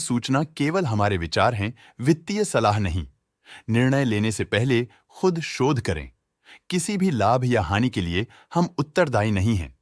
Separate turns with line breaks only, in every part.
सूचना केवल हमारे विचार हैं, वित्तीय सलाह नहीं। निर्णय लेने से पहले खुद शोध करें। किसी भी लाभ या हानि के लिए हम उत्तरदायी नहीं हैं।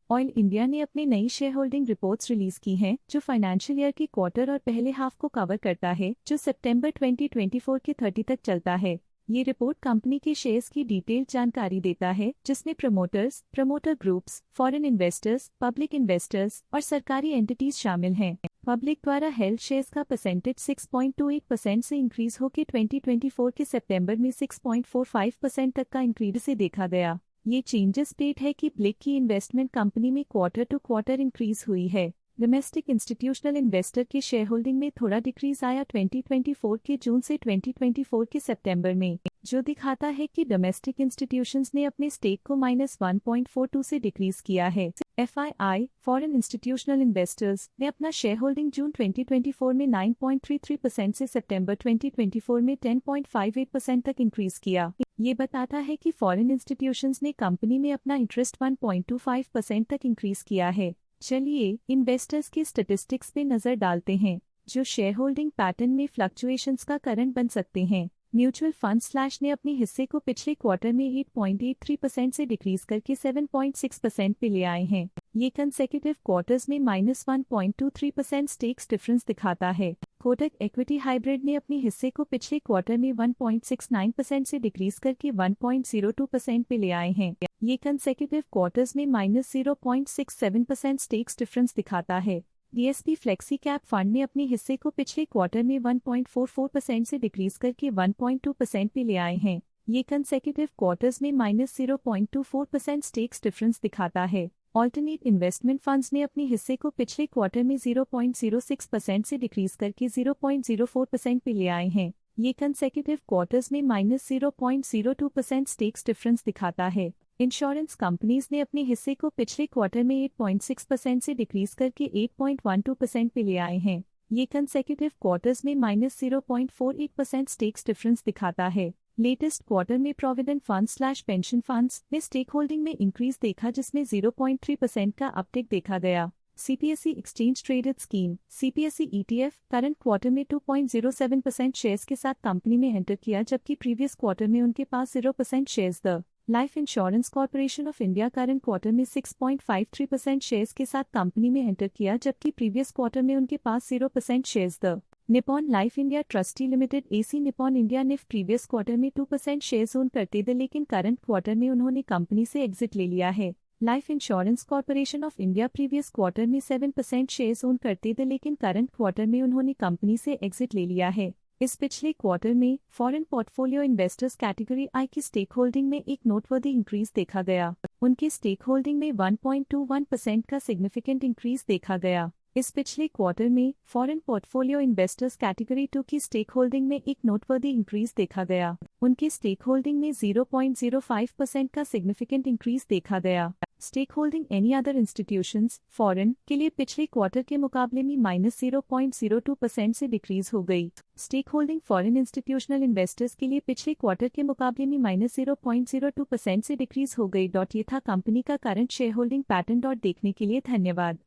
ऑयल इंडिया ने अपनी नई शेयर होल्डिंग रिपोर्ट्स रिलीज की हैं, जो फाइनेंशियल ईयर की क्वार्टर और पहले हाफ को कवर करता है, जो सितंबर 2024 के 30 तक चलता है। ये रिपोर्ट कंपनी के शेयर्स की डिटेल्ड जानकारी देता है, जिसमें promoters, promoter groups, foreign investors, public investors और सरकारी एंटिटीज शामिल हैं। पब्लिक द्वारा हेल्ड शेयर्स का परसेंटेज 6.28% से इंक्रीज होकर 2024 के सितंबर में 6.45% तक का इंक्रीज से देखा गया। ये चेंजेस स्टेट है कि ब्लिक की इन्वेस्टमेंट कंपनी में क्वार्टर टू क्वार्टर इंक्रीज हुई है। डोमेस्टिक इंस्टीट्यूशनल इन्वेस्टर के शेयर होल्डिंग में थोड़ा डिक्रीज आया 2024 के जून से 2024 के सितंबर में, जो दिखाता है कि डोमेस्टिक इंस्टीट्यूशंस ने अपने स्टेक को -1.42 से डिक्रीज किया है। FII फॉरेन इंस्टीट्यूशनल इन्वेस्टर्स ने अपना शेयर होल्डिंग जून 2024 में 9.33% से सितंबर 2024 में 10.58% तक इंक्रीज किया। ये बताता है कि फॉरेन इंस्टीट्यूशंस ने कंपनी में अपना इंटरेस्ट 1.25% तक इंक्रीज किया है। चलिए इन्वेस्टर्स के स्टैटिस्टिक्स पे नजर डालते हैं, जो शेयर होल्डिंग पैटर्न में फ्लक्चुएशंस का कारण बन सकते हैं। म्यूचुअल फंड स्लैश ने अपने हिस्से को पिछले क्वार्टर में 8.83% से डिक्रीज करके 7.6% पे ले आए हैं। ये कंसेक्यूटिव क्वार्टर्स में -1.23% स्टेक्स डिफरेंस दिखाता है। कोटक इक्विटी हाइब्रिड ने अपने हिस्से को पिछले क्वार्टर में 1.69% से डिक्रीज करके 1.02% पे ले आए हैं। ये कंसेक्यूटिव क्वार्टर्स में -0.67% स्टेक्स डिफरेंस दिखाता है। DSP फ्लेक्सी कैप फंड ने अपने हिस्से को पिछले क्वार्टर में 1.44% से डिक्रीज करके 1.2% पे ले आए हैं। ये कंसेक्यूटिव क्वार्टर्स में -0.24% स्टेक्स डिफरेंस दिखाता है। ऑल्टरनेट इन्वेस्टमेंट फंड्स ने अपने हिस्से को पिछले क्वार्टर में 0.06% से डिक्रीज करके 0.04% पे ले आए हैं। ये कंसेक्यूटिव क्वार्टर्स में -0.02% स्टेक्स डिफरेंस दिखाता है। इंश्योरेंस कंपनीज ने अपने हिस्से को पिछले क्वार्टर में 8.6% से डिक्रीज करके 8.12% पे ले आए हैं। ये कंसेक्यूटिव क्वार्टर्स में -0.48% स्टेक्स डिफरेंस दिखाता है। लेटेस्ट क्वार्टर में provident fund slash pension funds ने स्टेक होल्डिंग में इंक्रीज देखा, जिसमें 0.3% का अपटिक देखा गया। CPSE exchange traded scheme CPSE ETF current quarter में 2.07% शेयर्स के साथ कंपनी में एंटर किया, जबकि प्रीवियस क्वार्टर में उनके पास 0% shares the life insurance corporation of India current quarter में 6.53% शेयर्स के साथ कंपनी में एंटर किया, जबकि प्रीवियस क्वार्टर में उनके पास 0% shares the Nippon life India trustee limited AC Nippon India ने प्रीवियस क्वार्टर में 2% शेयर्स ओन करते थे, लेकिन करंट क्वार्टर में उन्होंने कंपनी से एग्जिट ले लिया है। Life insurance corporation of India previous quarter में 7% शेयर्स ओन करते थे, लेकिन करंट क्वार्टर में उन्होंने कंपनी से एग्जिट ले लिया है। इस पिछले क्वार्टर में foreign portfolio investors category I की स्टेक होल्डिंग में एक नोटवर्दी इंक्रीज देखा गया। उनके स्टेक होल्डिंग में 1.21% का सिग्निफिकेंट इंक्रीज देखा गया। इस पिछले क्वार्टर में फॉरेन पोर्टफोलियो इन्वेस्टर्स कैटेगरी 2 की स्टेक होल्डिंग में एक नोटवर्दी इंक्रीज देखा गया। उनके स्टेक होल्डिंग में 0.05% का सिग्निफिकेंट इंक्रीज देखा गया। Stake holding any other institutions foreign के लिए पिछले क्वार्टर के मुकाबले में -0.02% से डिक्रीज हो गई। Stake holding foreign institutional investors के लिए पिछले क्वार्टर के मुकाबले में -0.02% से डिक्रीज हो गई। ये था कंपनी का करंट शेयर होल्डिंग पैटर्न। देखने के लिए धन्यवाद।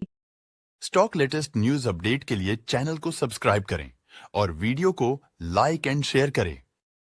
स्टॉक लेटेस्ट न्यूज अपडेट के लिए चैनल को सब्सक्राइब करें और वीडियो को लाइक एंड शेयर करें।